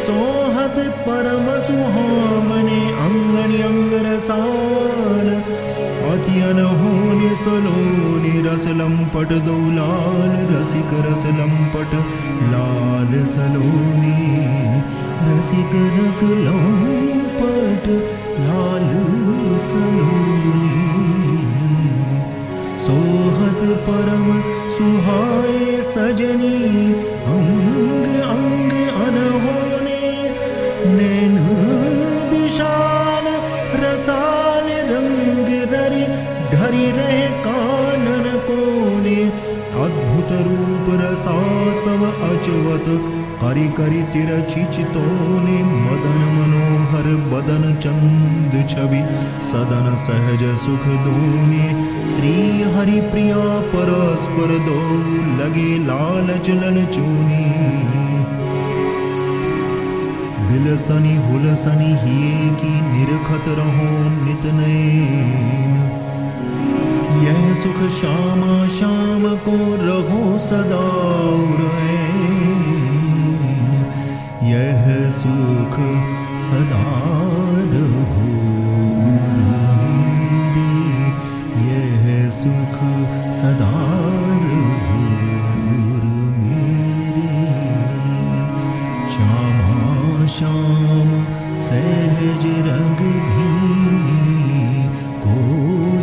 सोहत परम सुहामने अंगनि अंगरसाल अति अनहोनी सलोनी रस लंपट दो लाल रसिक रस लंपट लाल सलोनी रसिक रस लंपट लाल सलोनी सोहत परम सुहाए सजनी अंग अंग अनहोने नैन विशाल रसाल रंग ररी ढरी रहे कानन कोने अद्भुत रूप रसासव अचवत करि करि तिरछि चितोने मदन मनोहर बदन चंद छवि सदन सहज सुख दोने श्री हरि प्रिया परस्पर दो लगे लालच ललचूनी बिलसनी हुलसनी हिये की निरखत रहो नित नयन यह सुख श्यामा श्याम को रहो सदा यह सुख सदा रहो यह सुख सदा रहो श्यामा श्याम सहज रंग भीनी को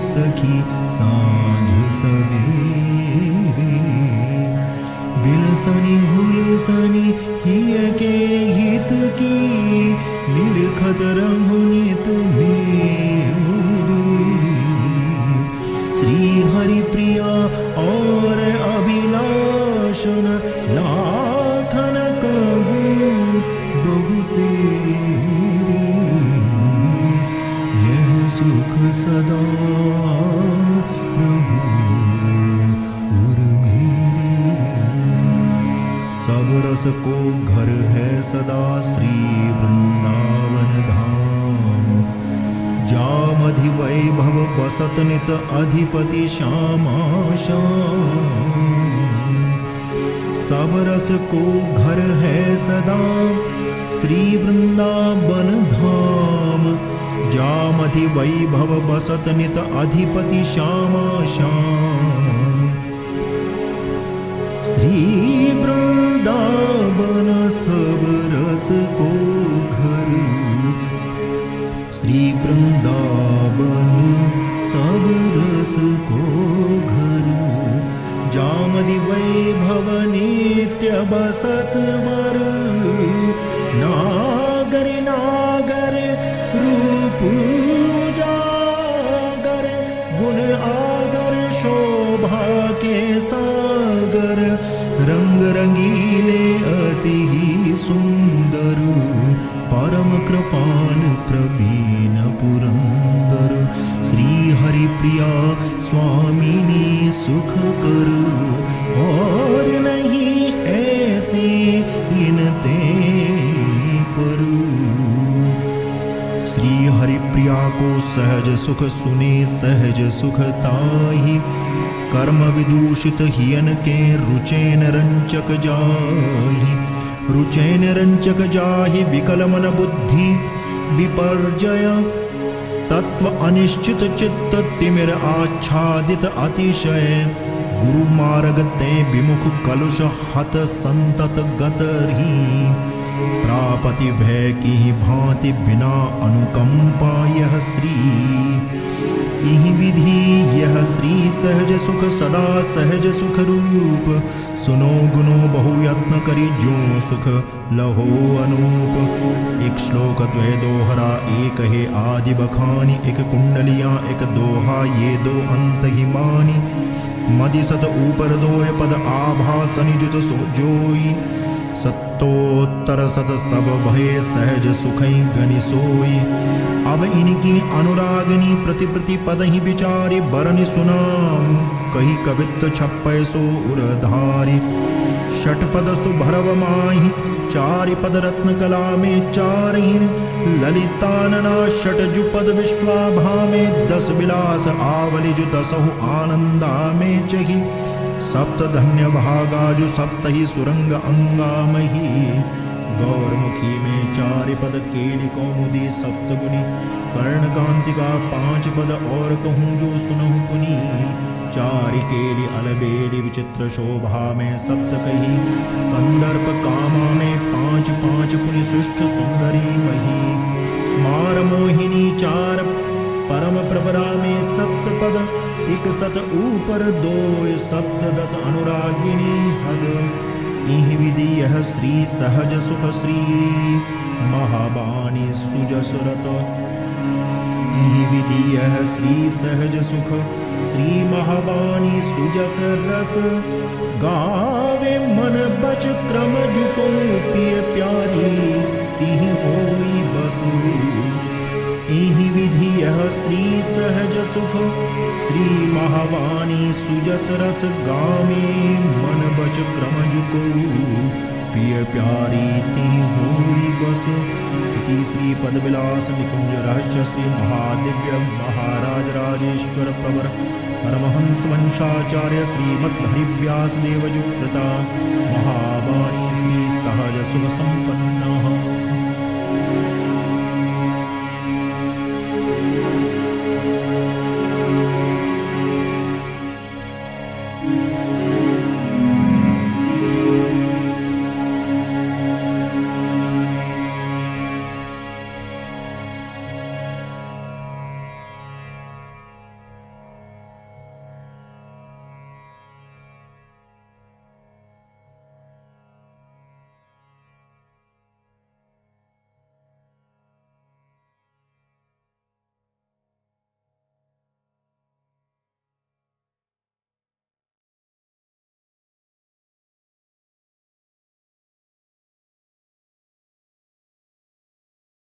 सखी सांझ सवेरे बिलसनी हुलसनी हिय के हित की निरखत रहुनित मेरी श्री हरि प्रिया और अभिनव घर है सदा श्री वृंदावन धाम। जामधि वैभव बसत नित अधिपति श्यामा श्याम। सब रस को घर है सदा श्री वृंदावन धाम। जामधि वैभव बसत नित अधिपति श्यामा श्याम। श्री वृंदावन सब रस को घर। श्री वृंदावन सब रस को घर। जामधि वैभव नित्य बसत वर। नागर नागर रूप उजागर। गुण आगर शोभा के सागर। रंग रंगीले अति ही सुंदर। परम कृपाल प्रवीण पुरंदर। श्री हरि प्रिया स्वामिनी सुख कर। और नहीं ऐसे इनते पर। श्री हरि प्रिया को सहज सुख सुने सहज सुख ताहि। कर्म विदूषित हियन के रुचैन रंचक जाहि। रुचैन रंचक जाहि विकल मन बुद्धि विपर्जय। तत्व अनिश्चित चित्त तिमिर आच्छादित अतिशय। गुरु मार्ग ते विमुख कलुष हत संतत गतरी। प्रापति भय की भांति बिना अनुकंपा यह श्री। इहि विधि यह श्री सहज सुख सदा सहज सुख रूप। सुनो गुनो बहु यत्न करी जो सुख लहो अनूप। एक श्लोक द्वय दोहरा एक है आदि बखानी। एक कुंडलियां एक दोहा ये दो अंत ही मानी। मदि सत ऊपर दोय पद आभास निजुत सो जोई। सत्तोत्तर सत सब भय सहज सुखई गनि सोई। अब इनकी अनुरागिनी प्रति प्रति पद ही विचारी। बरनि सुनाम कही कवित्त छप्पय सो उरधारी। षटपद सुभरव माहि चारि पद रत्न कला में चारहि। ललितानना षटजुपद विश्वाभा में। 10 विलास आवलि जु 10 आनंदा में चही। सप्त धन्य भागाजु सप्त ही सुरंग अंगामही। गौरमुखी में 4 पद केली कौमुदी सप्तगुनी। कर्णकांतिका 5 पद और कहूँ जो सुनहु पुनी। 4 केली अलबेली विचित्र शोभा में सप्त कही। कंदर्प कामा में 5 5 पुनि सुष्ट सुंदरी मही। मार मोहिनी 4 परम प्रवरा में सप्त पद। 1 सत ऊपर 2 सप्त 10 अनुरागिनी हद। इहि विधि यह श्री सहज सुख श्री महाबानी सुजसुरत। इहि विधि यह श्री सहज सुख श्री महाबानी सुजस रस। गावे मन बच क्रम जुको पिय प्यारी। तिहि होई बसु। इहि विधि यह श्री सहज सुख श्री महावाणी सुजस रस। गावे मन बच क्रम जुको पिय प्यारी। तिहि होई बसु। इति श्री पदविलास निकुंज रहस्य श्री महादिव्य महाराज राजेश्वर प्रवर परमहंस वंशाचार्य श्रीमद् हरिव्यास देवजु कृता महावाणी श्री सहज सुख संपन्नः।